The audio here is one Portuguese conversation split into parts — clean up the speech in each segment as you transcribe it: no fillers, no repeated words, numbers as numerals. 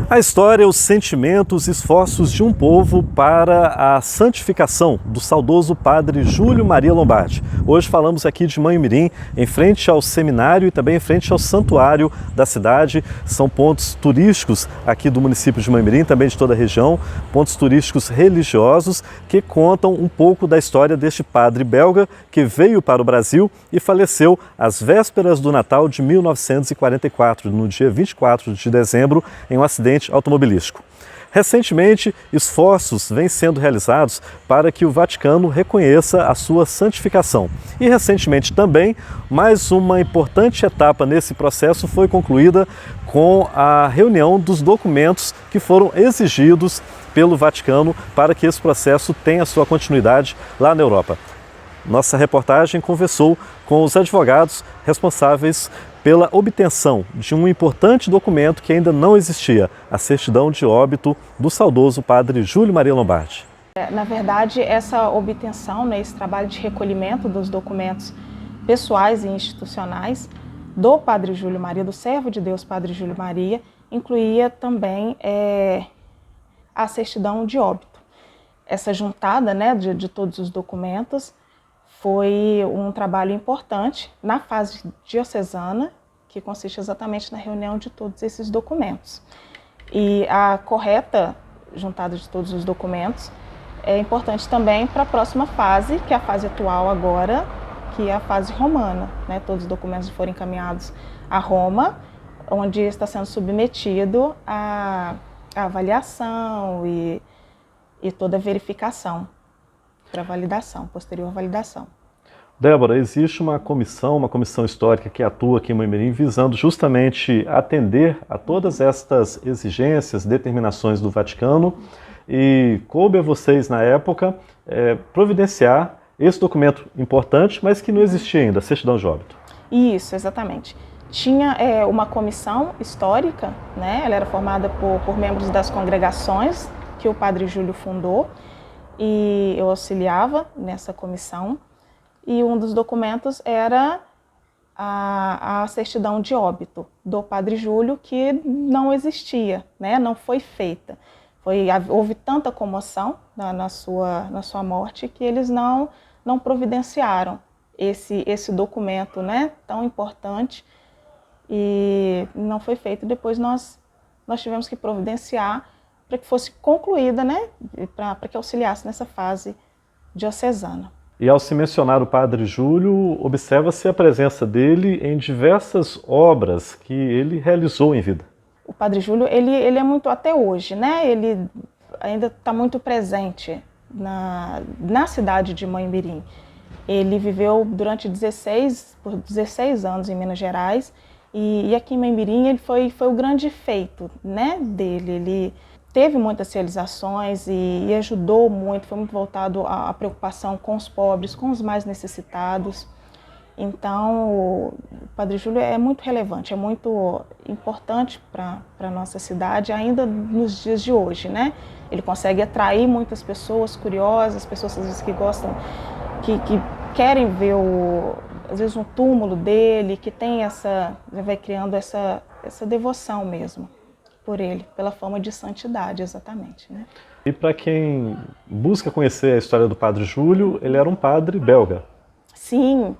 A história, os sentimentos e esforços de um povo para a santificação do saudoso padre Júlio Maria Lombardi. Hoje falamos aqui de Manhumirim, em frente ao seminário e também em frente ao santuário da cidade. São pontos turísticos aqui do município de Manhumirim, também de toda a região, pontos turísticos religiosos que contam um pouco da história deste padre belga que veio para o Brasil e faleceu às vésperas do Natal de 1944, no dia 24 de dezembro, em um acidente automobilístico. Recentemente, esforços vêm sendo realizados para que o Vaticano reconheça a sua santificação. E recentemente também, mais uma importante etapa nesse processo foi concluída com a reunião dos documentos que foram exigidos pelo Vaticano para que esse processo tenha sua continuidade lá na Europa. Nossa reportagem conversou com os advogados responsáveis pela obtenção de um importante documento que ainda não existia, a certidão de óbito do saudoso padre Júlio Maria Lombardi. Na verdade, essa obtenção, esse trabalho de recolhimento dos documentos pessoais e institucionais do padre Júlio Maria, do servo de Deus padre Júlio Maria, incluía também a certidão de óbito. Essa juntada de todos os documentos foi um trabalho importante na fase diocesana, que consiste exatamente na reunião de todos esses documentos. E a correta juntada de todos os documentos é importante também para a próxima fase, que é a fase atual agora, que é a fase romana. Todos os documentos foram encaminhados a Roma, onde está sendo submetido à avaliação e toda a verificação para validação, posterior validação. Débora, existe uma comissão histórica que atua aqui em Manhumirim visando justamente atender a todas estas exigências, determinações do Vaticano, e coube a vocês na época providenciar esse documento importante, mas que não existia ainda, a certidão de óbito. Isso, exatamente. Tinha uma comissão histórica, ela era formada por membros das congregações que o padre Júlio fundou, e eu auxiliava nessa comissão, e um dos documentos era a certidão de óbito do padre Júlio, que não existia, não foi feita. Houve tanta comoção na sua morte que eles não providenciaram esse documento tão importante, e não foi feito. Depois nós tivemos que providenciar para que fosse concluída, para que auxiliasse nessa fase diocesana. E ao se mencionar o padre Júlio, observa-se a presença dele em diversas obras que ele realizou em vida. O padre Júlio, ele é muito, até hoje, ele ainda está muito presente na cidade de Manhumirim. Ele viveu por 16 anos em Minas Gerais, e aqui em Manhumirim ele foi o grande feito dele. Ele teve muitas realizações e ajudou muito, foi muito voltado à preocupação com os pobres, com os mais necessitados. Então, o padre Júlio é muito relevante, é muito importante para a nossa cidade, ainda nos dias de hoje, Ele consegue atrair muitas pessoas curiosas, pessoas às vezes que gostam, que querem ver às vezes um túmulo dele, que tem vai criando essa devoção mesmo por ele, pela forma de santidade, exatamente. E para quem busca conhecer a história do padre Júlio, ele era um padre belga. Sim,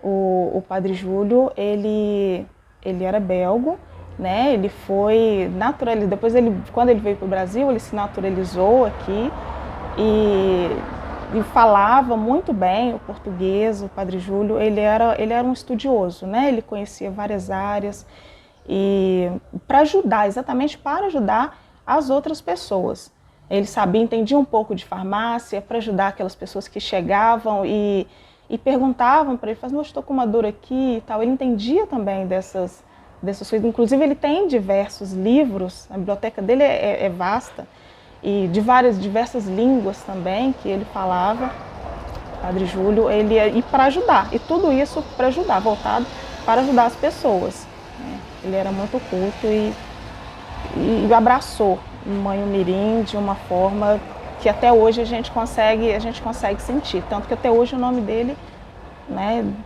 o padre Júlio, ele era belgo, ele foi naturalizado. Depois, quando ele veio para o Brasil, ele se naturalizou aqui e falava muito bem o português. O padre Júlio, ele era um estudioso, ele conhecia várias áreas, e exatamente para ajudar as outras pessoas. Ele entendia um pouco de farmácia, para ajudar aquelas pessoas que chegavam e perguntavam para ele, estou com uma dor aqui e tal. Ele entendia também dessas coisas. Inclusive, ele tem diversos livros, a biblioteca dele é vasta, e de diversas línguas também que ele falava. O padre Júlio, e para ajudar, e tudo isso para ajudar, voltado para ajudar as pessoas. Ele era muito culto e abraçou Manhumirim de uma forma que até hoje a gente consegue sentir. Tanto que até hoje o nome dele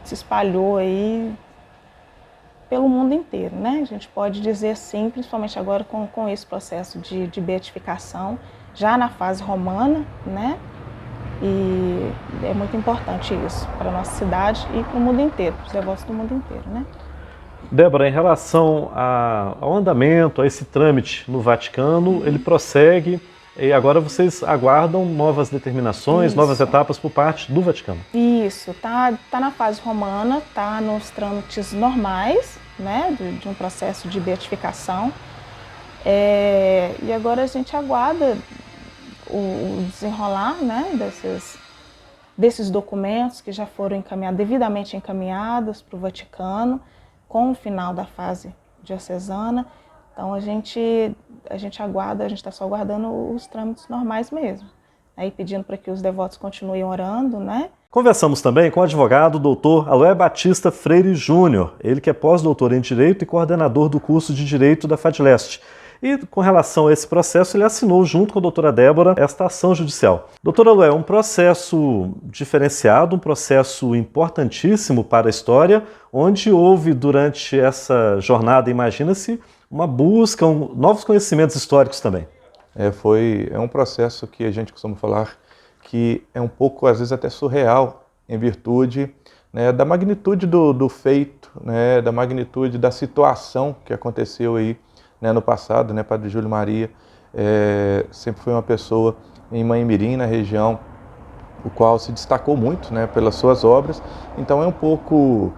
se espalhou aí pelo mundo inteiro, né? A gente pode dizer assim, principalmente agora com esse processo de beatificação, já na fase romana, né? E é muito importante isso para a nossa cidade e para o mundo inteiro, para os devotos do mundo inteiro, né? Débora, em relação ao andamento, a esse trâmite no Vaticano, ele prossegue e agora vocês aguardam novas determinações, novas etapas por parte do Vaticano. Isso, tá na fase romana, tá nos trâmites normais, né, de um processo de beatificação. E agora a gente aguarda o desenrolar, né, desses documentos que já foram devidamente encaminhados para o Vaticano, com o final da fase diocesana. Então a gente aguarda, a gente está só aguardando os trâmites normais mesmo. Aí pedindo para que os devotos continuem orando, né? Conversamos também com o advogado Dr. Aloé Batista Freire Júnior, ele que é pós-doutor em Direito e coordenador do curso de Direito da FADLeste. E com relação a esse processo, ele assinou junto com a doutora Débora esta ação judicial. Doutora Aloé, um processo diferenciado, um processo importantíssimo para a história, onde houve durante essa jornada, imagina-se, uma busca, novos conhecimentos históricos também. É um processo que a gente costuma falar que é um pouco, às vezes, até surreal, em virtude, né, da magnitude do feito, né, da magnitude da situação que aconteceu aí, né, no passado, né, Padre Júlio Maria sempre foi uma pessoa em Manhumirim, na região, o qual se destacou muito, né, pelas suas obras. Então é um pouco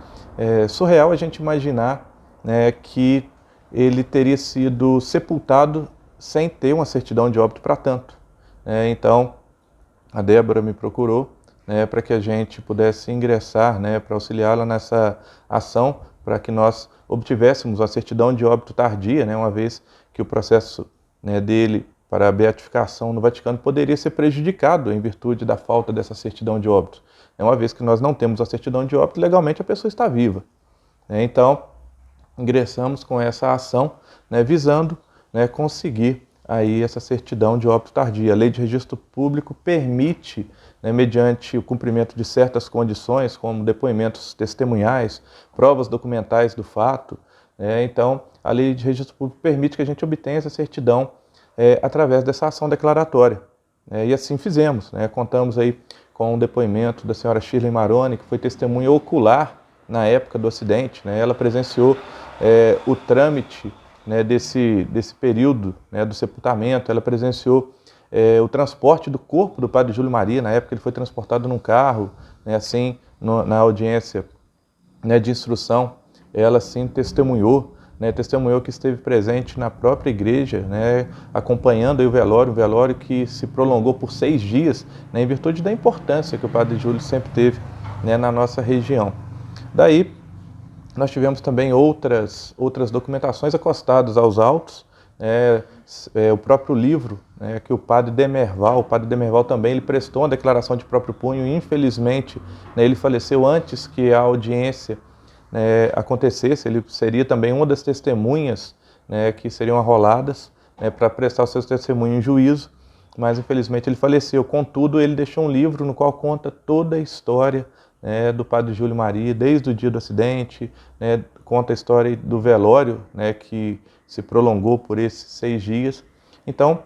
surreal a gente imaginar, né, que ele teria sido sepultado sem ter uma certidão de óbito para tanto. Então a Débora me procurou, né, para que a gente pudesse ingressar, né, para auxiliá-la nessa ação, para que nós obtivéssemos a certidão de óbito tardia, né, uma vez que o processo, né, dele para a beatificação no Vaticano poderia ser prejudicado em virtude da falta dessa certidão de óbito. Uma vez que nós não temos a certidão de óbito, legalmente a pessoa está viva. Então, ingressamos com essa ação, né, visando, né, conseguir aí essa certidão de óbito tardia. A Lei de Registro Público permite, né, mediante o cumprimento de certas condições, como depoimentos testemunhais, provas documentais do fato, então a Lei de Registro Público permite que a gente obtenha essa certidão através dessa ação declaratória. E assim fizemos, né? Contamos aí com o depoimento da senhora Shirley Maroni, que foi testemunha ocular na época do acidente, né? Ela presenciou o trâmite, né, desse período, né, do sepultamento. Ela presenciou o transporte do corpo do Padre Júlio Maria. Na época ele foi transportado num carro, né, assim, na audiência, né, de instrução. Ela sim testemunhou, né, testemunhou que esteve presente na própria igreja, né, acompanhando aí o velório que se prolongou por 6 dias, né, em virtude da importância que o Padre Júlio sempre teve, né, na nossa região. Daí nós tivemos também outras documentações acostadas aos autos, o próprio livro, né, que o padre Demerval também, ele prestou uma declaração de próprio punho e infelizmente, né, ele faleceu antes que a audiência, né, acontecesse. Ele seria também uma das testemunhas, né, que seriam arroladas, né, para prestar o seu testemunho em juízo, mas infelizmente ele faleceu. Contudo, ele deixou um livro no qual conta toda a história, né, do Padre Júlio Maria, desde o dia do acidente, né, conta a história do velório, né, que se prolongou por esses 6 dias. Então,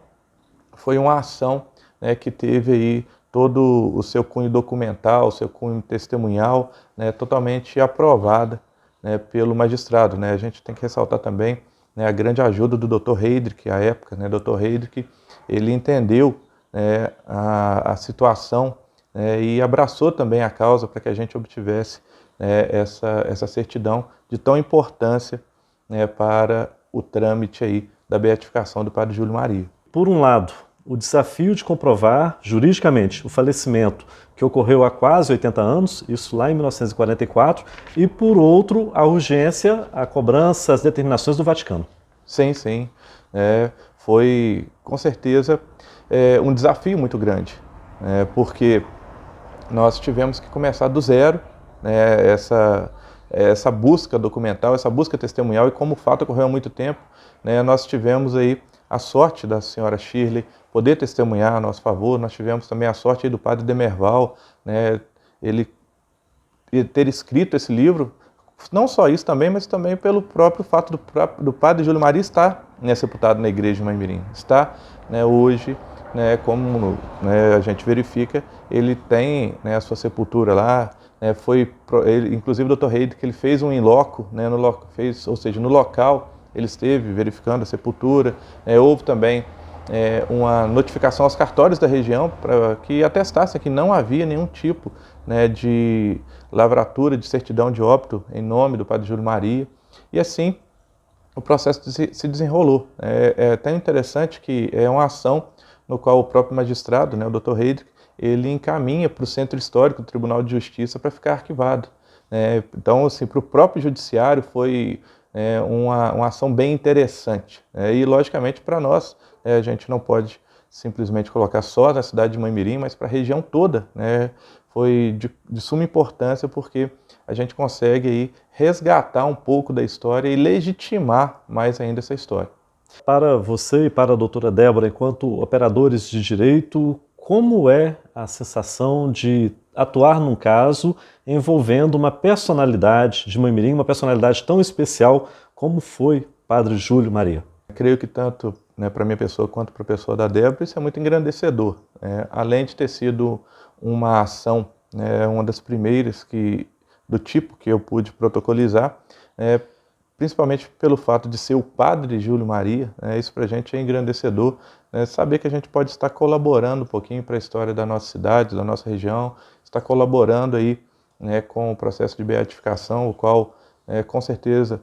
foi uma ação, né, que teve aí todo o seu cunho documental, o seu cunho testemunhal, né, totalmente aprovada, né, pelo magistrado, né. A gente tem que ressaltar também, né, a grande ajuda do Dr. Heydrich, à época, né. Dr. Heydrich, ele entendeu, né, a situação, e abraçou também a causa para que a gente obtivesse, né, essa certidão de tão importância, né, para o trâmite aí da beatificação do Padre Júlio Maria. Por um lado, o desafio de comprovar juridicamente o falecimento que ocorreu há quase 80 anos, isso lá em 1944, e por outro, a urgência, a cobrança, as determinações do Vaticano. Sim, sim. Foi, com certeza, um desafio muito grande, porque nós tivemos que começar do zero, né, essa busca documental, essa busca testemunhal, e como o fato ocorreu há muito tempo, né, nós tivemos aí a sorte da senhora Shirley poder testemunhar a nosso favor. Nós tivemos também a sorte aí do padre Demerval, né, ele ter escrito esse livro não só isso também, mas também pelo próprio fato do padre Júlio Maria estar, né, sepultado na igreja de Mãe Mirim. Está, né, hoje, né, como, né, a gente verifica, ele tem, né, a sua sepultura lá, né, ele, inclusive o Dr. Heidrich, ele fez um in loco, né, ou seja, no local ele esteve verificando a sepultura, né, houve também uma notificação aos cartórios da região para que atestassem que não havia nenhum tipo, né, de lavratura de certidão de óbito em nome do padre Júlio Maria, e assim o processo se desenrolou. É até interessante que é uma ação no qual o próprio magistrado, né, o Dr. Heidrich, ele encaminha para o Centro Histórico do Tribunal de Justiça para ficar arquivado. Então, assim, para o próprio judiciário foi uma ação bem interessante. E, logicamente, para nós, a gente não pode simplesmente colocar só na cidade de Mãe Mirim, mas para a região toda, né? Foi de suma importância porque a gente consegue aí resgatar um pouco da história e legitimar mais ainda essa história. Para você e para a doutora Débora, enquanto operadores de direito, como é a sensação de atuar num caso envolvendo uma personalidade de Mãe Mirim, uma personalidade tão especial como foi Padre Júlio Maria? Creio que tanto, né, para a minha pessoa quanto para a pessoa da Débora, isso é muito engrandecedor. Além de ter sido uma ação, né, uma das primeiras do tipo que eu pude protocolizar, principalmente pelo fato de ser o padre Júlio Maria, isso para a gente é engrandecedor, saber que a gente pode estar colaborando um pouquinho para a história da nossa cidade, da nossa região, estar colaborando aí, né, com o processo de beatificação, o qual com certeza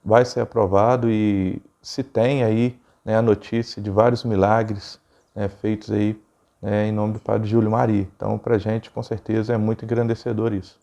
vai ser aprovado, e se tem aí, né, a notícia de vários milagres, né, feitos aí em nome do padre Júlio Maria. Então, para a gente, com certeza, é muito engrandecedor isso.